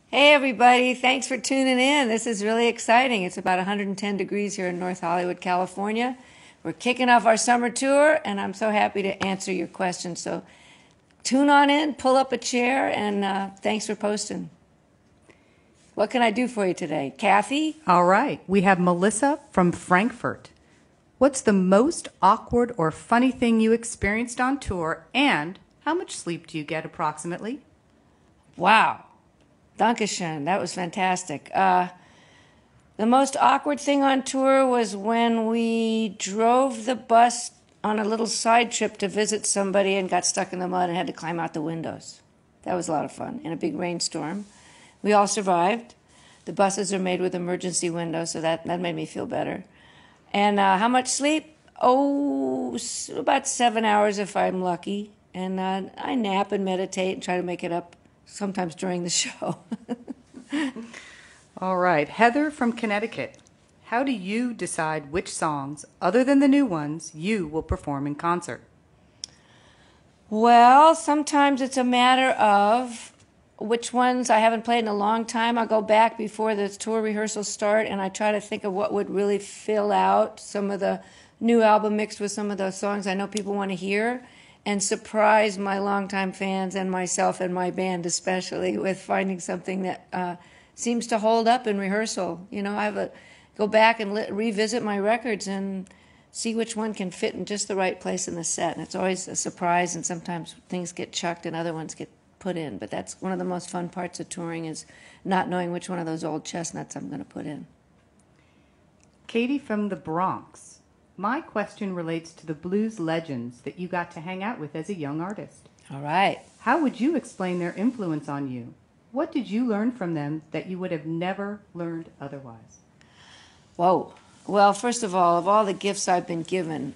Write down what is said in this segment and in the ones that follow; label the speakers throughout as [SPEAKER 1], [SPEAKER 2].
[SPEAKER 1] Hey everybody, thanks for tuning in. This is really exciting. It's about 110 degrees here in North Hollywood, California. We're kicking off our summer tour, and I'm so happy to answer your questions. So tune on in, pull up a chair, and thanks for posting. What can I do for you today? Kathy?
[SPEAKER 2] All right. We have Melissa from Frankfurt. What's the most awkward or funny thing you experienced on tour, and how much sleep do you get approximately?
[SPEAKER 1] Wow. Dankeschön. That was fantastic. The most awkward thing on tour was when we drove the bus on a little side trip to visit somebody and got stuck in the mud and had to climb out the windows. That was a lot of fun in a big rainstorm. We all survived. The buses are made with emergency windows, so that made me feel better. And how much sleep? Oh, about 7 hours if I'm lucky. And I nap and meditate and try to make it up sometimes during the show.
[SPEAKER 2] All right. Heather from Connecticut. How do you decide which songs, other than the new ones, you will perform in concert?
[SPEAKER 1] Well, sometimes it's a matter of which ones I haven't played in a long time. I'll go back before the tour rehearsals start and I try to think of what would really fill out some of the new album mixed with some of the songs I know people want to hear and surprise my longtime fans and myself and my band especially with finding something that seems to hold up in rehearsal. You know, go back and revisit my records and see which one can fit in just the right place in the set. And it's always a surprise, and sometimes things get chucked and other ones get put in. But that's one of the most fun parts of touring is not knowing which one of those old chestnuts I'm going to put in.
[SPEAKER 2] Katie from the Bronx. My question relates to the blues legends that you got to hang out with as a young artist.
[SPEAKER 1] All right.
[SPEAKER 2] How would you explain their influence on you? What did you learn from them that you would have never learned otherwise?
[SPEAKER 1] Whoa. Well, first of all the gifts I've been given,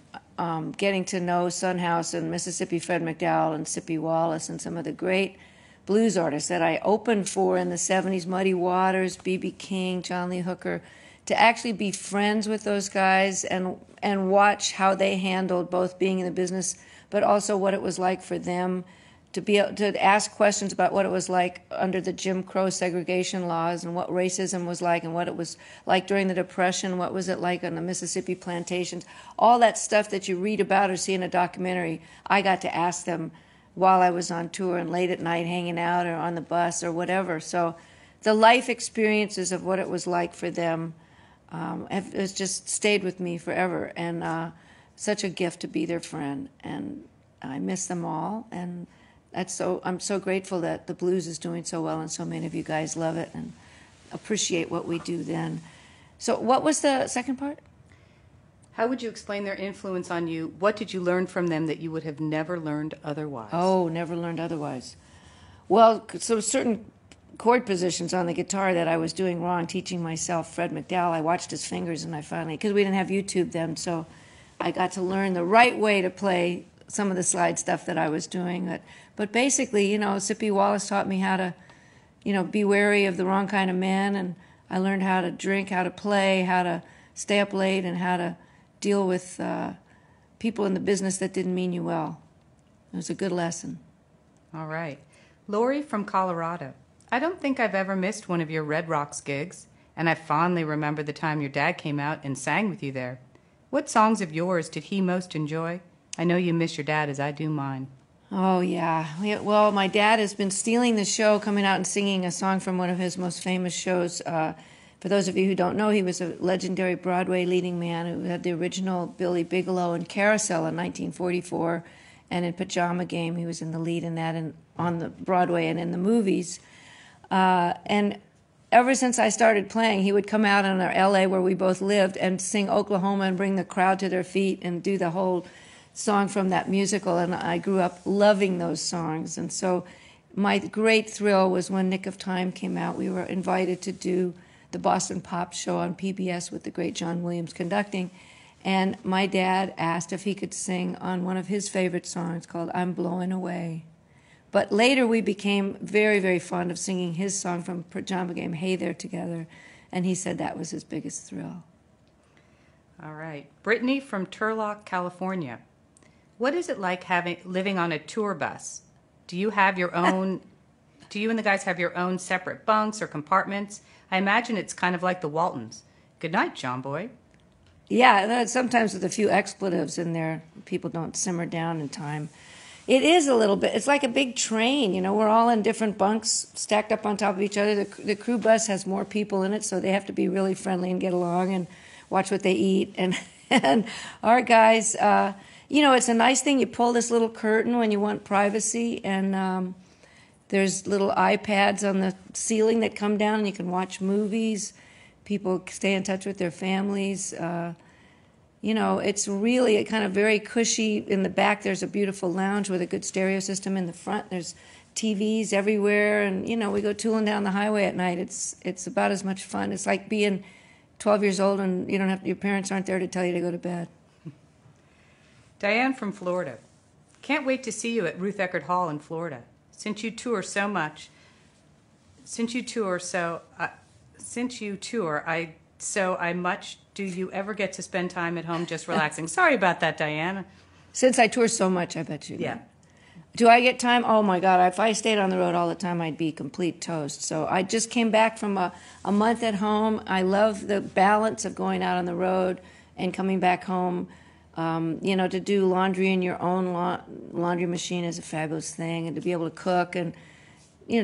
[SPEAKER 1] getting to know Son House and Mississippi Fred McDowell and Sippy Wallace and some of the great blues artists that I opened for in the 70s, Muddy Waters, B.B. King, John Lee Hooker, to actually be friends with those guys and watch how they handled both being in the business, but also what it was like for them to be able to ask questions about what it was like under the Jim Crow segregation laws and what racism was like and what it was like during the Depression, what was it like on the Mississippi plantations, all that stuff that you read about or see in a documentary, I got to ask them while I was on tour and late at night hanging out or on the bus or whatever. So the life experiences of what it was like for them has just stayed with me forever, and such a gift to be their friend, and I miss them all, and I'm so grateful that the blues is doing so well and so many of you guys love it and appreciate what we do then. So what was the second part?
[SPEAKER 2] How would you explain their influence on you? What did you learn from them that you would have never learned otherwise?
[SPEAKER 1] Oh, never learned otherwise. Well, so certain chord positions on the guitar that I was doing wrong, teaching myself Fred McDowell, I watched his fingers and I finally, because we didn't have YouTube then, so I got to learn the right way to play some of the slide stuff that I was doing. But basically, Sippy Wallace taught me how to, be wary of the wrong kind of men, and I learned how to drink, how to play, how to stay up late, and how to deal with people in the business that didn't mean you well. It was a good lesson.
[SPEAKER 2] All right. Lori from Colorado. I don't think I've ever missed one of your Red Rocks gigs, and I fondly remember the time your dad came out and sang with you there. What songs of yours did he most enjoy? I know you miss your dad as I do mine.
[SPEAKER 1] Oh, yeah. Well, my dad has been stealing the show, coming out and singing a song from one of his most famous shows. For those of you who don't know, he was a legendary Broadway leading man who had the original Billy Bigelow in Carousel in 1944, and in Pajama Game, he was in the lead in that and on the Broadway and in the movies. And ever since I started playing, he would come out in our L.A. where we both lived and sing Oklahoma and bring the crowd to their feet and do the whole song from that musical. And I grew up loving those songs. And so my great thrill was when Nick of Time came out. We were invited to do the Boston Pop Show on PBS with the great John Williams conducting. And my dad asked if he could sing on one of his favorite songs called I'm Blowing Away. But later we became very, very fond of singing his song from Pajama Game, Hey There, together. And he said that was his biggest thrill.
[SPEAKER 2] All right. Brittany from Turlock, California. What is it like living on a tour bus? Do you have your own Do you and the guys have your own separate bunks or compartments? I imagine it's kind of like the Waltons. Good night, John Boy.
[SPEAKER 1] Yeah, sometimes with a few expletives in there, people don't simmer down in time. It is a little bit. It's like a big train. You know, we're all in different bunks stacked up on top of each other. The crew bus has more people in it, so they have to be really friendly and get along and watch what they eat. And our guys, it's a nice thing. You pull this little curtain when you want privacy, and there's little iPads on the ceiling that come down, and you can watch movies. People stay in touch with their families. It's really a kind of very cushy. In the back, there's a beautiful lounge with a good stereo system. In the front, there's TVs everywhere, and we go tooling down the highway at night. It's about as much fun. It's like being 12 years old and your parents aren't there to tell you to go to bed.
[SPEAKER 2] Diane from Florida. Can't wait to see you at Ruth Eckerd Hall in Florida. Since you tour, do you ever get to spend time at home just relaxing? Sorry about that, Diane.
[SPEAKER 1] Since I tour so much, I bet you.
[SPEAKER 2] Yeah.
[SPEAKER 1] Do I get time? Oh, my God. If I stayed on the road all the time, I'd be complete toast. So I just came back from a month at home. I love the balance of going out on the road and coming back home. To do laundry in your own laundry machine is a fabulous thing. And to be able to cook and,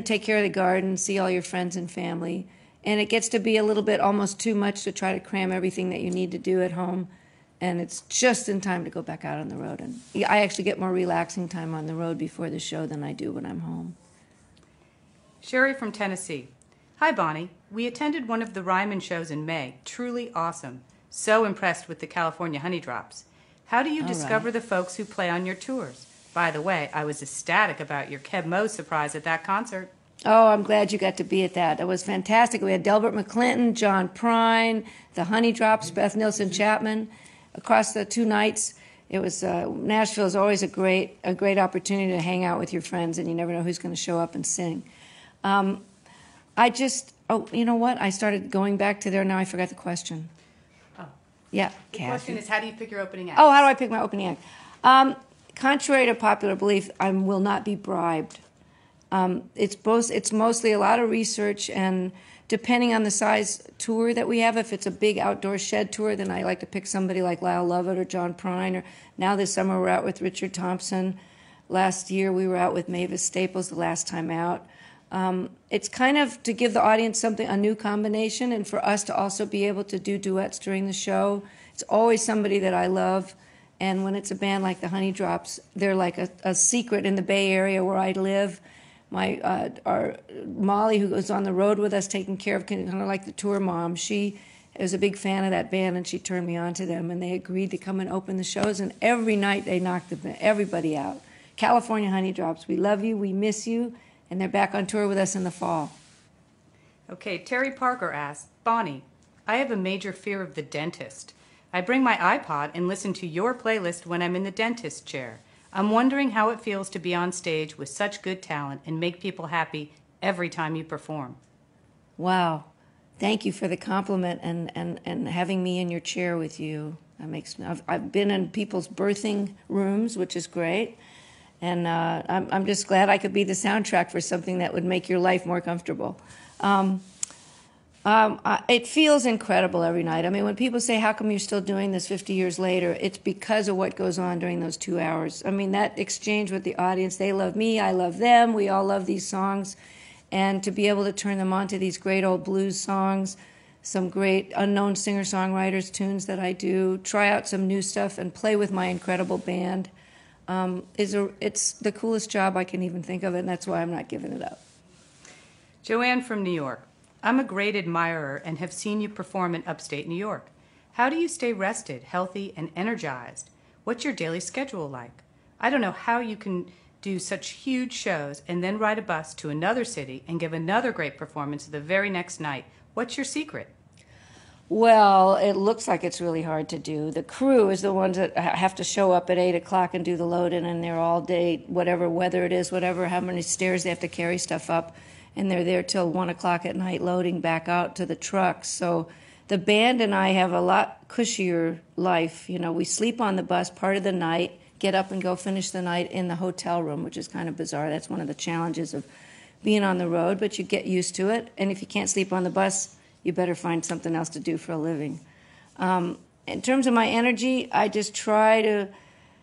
[SPEAKER 1] take care of the garden, see all your friends and family. And it gets to be a little bit almost too much to try to cram everything that you need to do at home. And it's just in time to go back out on the road. And I actually get more relaxing time on the road before the show than I do when I'm home.
[SPEAKER 2] Sherry from Tennessee. Hi, Bonnie. We attended one of the Ryman shows in May. Truly awesome. So impressed with the California Honey Drops. How do you discover the folks who play on your tours? By the way, I was ecstatic about your Keb Mo surprise at that concert.
[SPEAKER 1] Oh, I'm glad you got to be at that. It was fantastic. We had Delbert McClinton, John Prine, the Honey Drops, Beth Nielsen Chapman. Across the 2 nights, it was Nashville is always a great opportunity to hang out with your friends, and you never know who's going to show up and sing. You know what? I started going back to there. Now I forgot the question.
[SPEAKER 2] Oh,
[SPEAKER 1] yeah,
[SPEAKER 2] the
[SPEAKER 1] Kathy.
[SPEAKER 2] question is, how do you pick your opening act?
[SPEAKER 1] Oh, how do I pick my opening act? Contrary to popular belief, I will not be bribed. It's mostly a lot of research, and depending on the size tour that we have, if it's a big outdoor shed tour, then I like to pick somebody like Lyle Lovett or John Prine. Or now this summer we're out with Richard Thompson. Last year we were out with Mavis Staples the last time out. It's kind of to give the audience a new combination, and for us to also be able to do duets during the show. It's always somebody that I love, and when it's a band like the Honey Drops, they're like a secret in the Bay Area where I live. Our Molly, who goes on the road with us, taking care of kind of like the tour mom, she was a big fan of that band, and she turned me on to them, and they agreed to come and open the shows, and every night they knocked everybody out. California Honey Drops, we love you, we miss you, and they're back on tour with us in the fall.
[SPEAKER 2] Okay, Terry Parker asks, Bonnie, I have a major fear of the dentist. I bring my iPod and listen to your playlist when I'm in the dentist chair. I'm wondering how it feels to be on stage with such good talent and make people happy every time you perform.
[SPEAKER 1] Wow. Thank you for the compliment and having me in your chair with you. I've been in people's birthing rooms, which is great. And I'm just glad I could be the soundtrack for something that would make your life more comfortable. It feels incredible every night. I mean, when people say, how come you're still doing this 50 years later, it's because of what goes on during those 2 hours. I mean, that exchange with the audience, they love me, I love them, we all love these songs. And to be able to turn them on to these great old blues songs, some great unknown singer-songwriters, tunes that I do, try out some new stuff, and play with my incredible band, it's the coolest job I can even think of, and that's why I'm not giving it up.
[SPEAKER 2] Joanne from New York. I'm a great admirer and have seen you perform in upstate New York. How do you stay rested, healthy, and energized? What's your daily schedule like? I don't know how you can do such huge shows and then ride a bus to another city and give another great performance the very next night. What's your secret?
[SPEAKER 1] Well, it looks like it's really hard to do. The crew is the ones that have to show up at 8 o'clock and do the load-in, and they're all day, whatever weather it is, how many stairs they have to carry stuff up, and they're there till 1 o'clock at night loading back out to the trucks. So the band and I have a lot cushier life. You know, we sleep on the bus part of the night, get up and go finish the night in the hotel room, which is kind of bizarre. That's one of the challenges of being on the road, but you get used to it. And if you can't sleep on the bus, you better find something else to do for a living. In terms of my energy, I just try to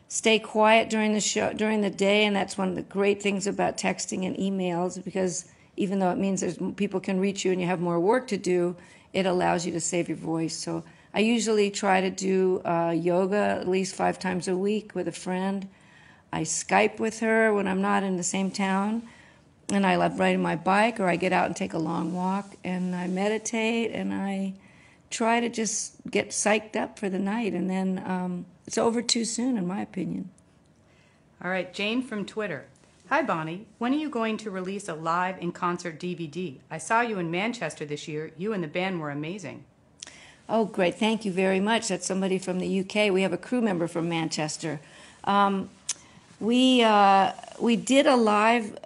[SPEAKER 1] stay quiet during the show, during the day, and that's one of the great things about texting and emails, because even though it means people can reach you and you have more work to do, it allows you to save your voice. So I usually try to do yoga at least 5 times a week with a friend. I Skype with her when I'm not in the same town, and I love riding my bike, or I get out and take a long walk, and I meditate, and I try to just get psyched up for the night, and then it's over too soon, in my opinion.
[SPEAKER 2] All right, Jane from Twitter. Hi, Bonnie. When are you going to release a live in-concert DVD? I saw you in Manchester this year. You and the band were amazing.
[SPEAKER 1] Oh, great. Thank you very much. That's somebody from the UK. We have a crew member from Manchester. We did a live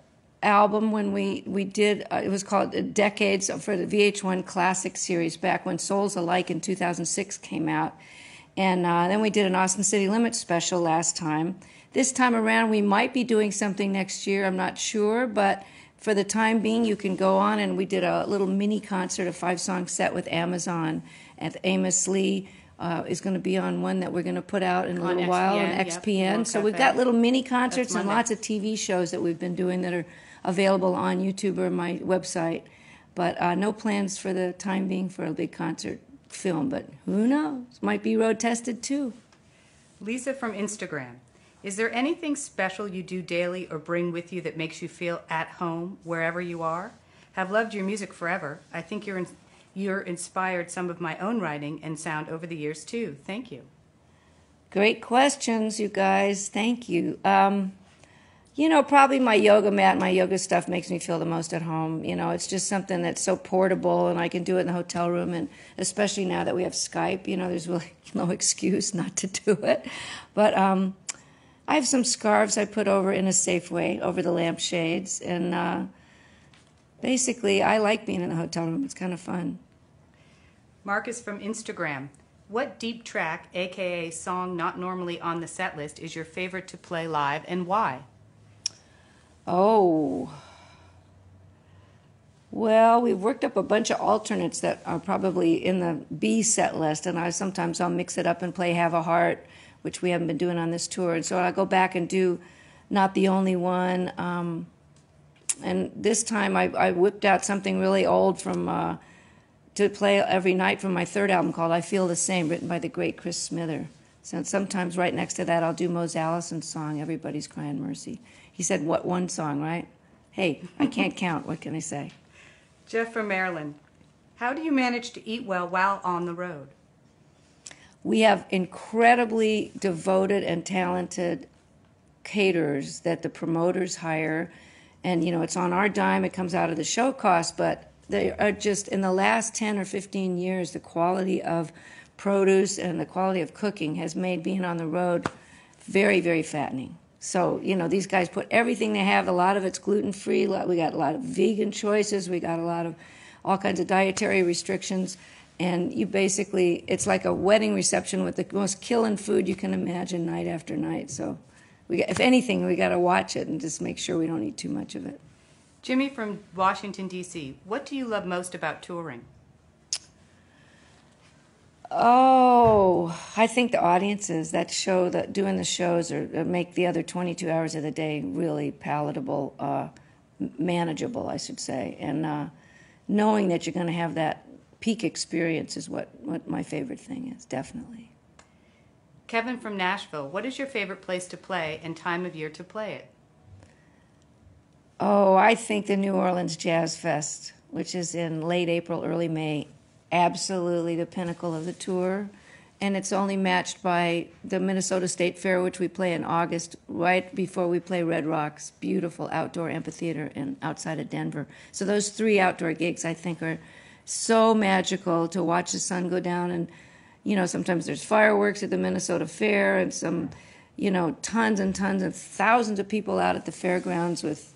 [SPEAKER 1] album when we did, it was called Decades for the VH1 Classic series back when Souls Alike in 2006 came out. And then we did an Austin City Limits special last time. This time around, we might be doing something next year. I'm not sure, but for the time being, you can go on, and we did a little mini concert, a 5-song set with Amazon. And Amos Lee is going to be on one that we're going to put out in a little while on XPN. So we've got little mini concerts and lots of TV shows that we've been doing that are available on YouTube or my website. But no plans for the time being for a big concert film. But who knows? Might be road tested too.
[SPEAKER 2] Lisa from Instagram. Is there anything special you do daily or bring with you that makes you feel at home wherever you are? Have loved your music forever. I think you're inspired some of my own writing and sound over the years too. Thank you.
[SPEAKER 1] Great questions, you guys. Thank you. Probably my yoga mat, my yoga stuff makes me feel the most at home. It's just something that's so portable, and I can do it in the hotel room, and especially now that we have Skype, there's really no excuse not to do it. But I have some scarves I put over in a safe way over the lampshades, and basically I like being in the hotel room. It's kind of fun.
[SPEAKER 2] Marcus from Instagram. What deep track, aka song not normally on the set list, is your favorite to play live, and why?
[SPEAKER 1] Oh, well, we've worked up a bunch of alternates that are probably in the B set list, and sometimes I'll mix it up and play Have a Heart, which we haven't been doing on this tour. And so I'll go back and do Not the Only One. And this time I whipped out something really old from to play every night from my third album called I Feel the Same, written by the great Chris Smither. So sometimes right next to that I'll do Mose Allison's song, Everybody's Crying Mercy. He said, what, one song, right? Hey, I can't count. What can I say?
[SPEAKER 2] Jeff from Maryland. How do you manage to eat well while on the road?
[SPEAKER 1] We have incredibly devoted and talented caterers that the promoters hire. And, it's on our dime. It comes out of the show cost. But they are just, in the last 10 or 15 years, the quality of produce and the quality of cooking has made being on the road very, very fattening. So, these guys put everything they have. A lot of it's gluten-free. We got a lot of vegan choices. We got a lot of all kinds of dietary restrictions. And you basically, it's like a wedding reception with the most killing food you can imagine night after night. So, if anything, we got to watch it and just make sure we don't eat too much of it.
[SPEAKER 2] Jimmy from Washington, D.C. What do you love most about touring?
[SPEAKER 1] Oh, I think the audiences that doing the shows make the other 22 hours of the day really palatable, manageable, I should say. And knowing that you're going to have that peak experience is what my favorite thing is, definitely.
[SPEAKER 2] Kevin from Nashville. What is your favorite place to play and time of year to play it?
[SPEAKER 1] Oh, I think the New Orleans Jazz Fest, which is in late April, early May. Absolutely the pinnacle of the tour, and it's only matched by the Minnesota State Fair, which we play in August, right before we play Red Rocks, beautiful outdoor amphitheater outside of Denver. So those 3 outdoor gigs, I think, are so magical to watch the sun go down. And, sometimes there's fireworks at the Minnesota Fair and some, tons and tons and thousands of people out at the fairgrounds with,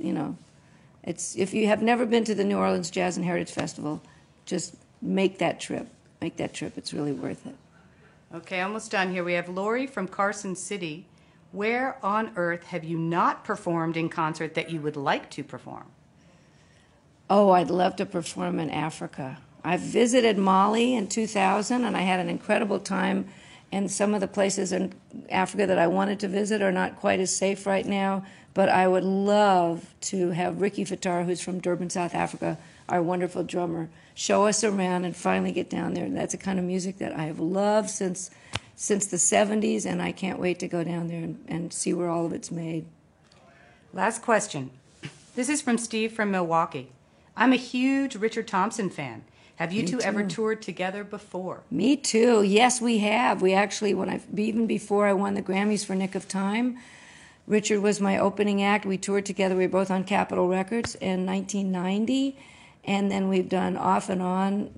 [SPEAKER 1] if you have never been to the New Orleans Jazz and Heritage Festival, just make that trip. It's really worth it.
[SPEAKER 2] Okay, almost done here. We have Lori from Carson City. Where on earth have you not performed in concert that you would like to perform?
[SPEAKER 1] Oh, I'd love to perform in Africa. I visited Mali in 2000, and I had an incredible time. And some of the places in Africa that I wanted to visit are not quite as safe right now. But I would love to have Ricky Fattar, who's from Durban, South Africa, our wonderful drummer, show us around and finally get down there. And that's the kind of music that I have loved since the 70s, and I can't wait to go down there and see where all of it's made.
[SPEAKER 2] Last question. This is from Steve from Milwaukee. I'm a huge Richard Thompson fan. Have you two ever toured together before?
[SPEAKER 1] Me too. Yes, we have. We actually, even before I won the Grammys for Nick of Time, Richard was my opening act. We toured together. We were both on Capitol Records in 1990, and then we've done off and on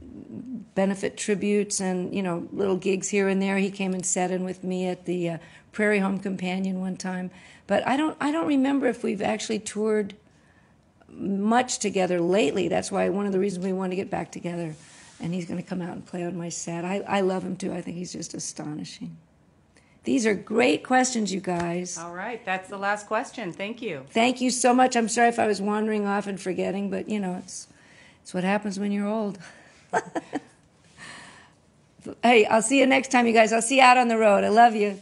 [SPEAKER 1] benefit tributes and, little gigs here and there. He came and sat in with me at the Prairie Home Companion one time. But I don't remember if we've actually toured much together lately. That's why one of the reasons we want to get back together. And he's going to come out and play on my set. I love him too. I think he's just astonishing. These are great questions, you guys.
[SPEAKER 2] All right, that's the last question. Thank you.
[SPEAKER 1] Thank you so much. I'm sorry if I was wandering off and forgetting, but it's what happens when you're old. Hey, I'll see you next time, you guys. I'll see you out on the road. I love you.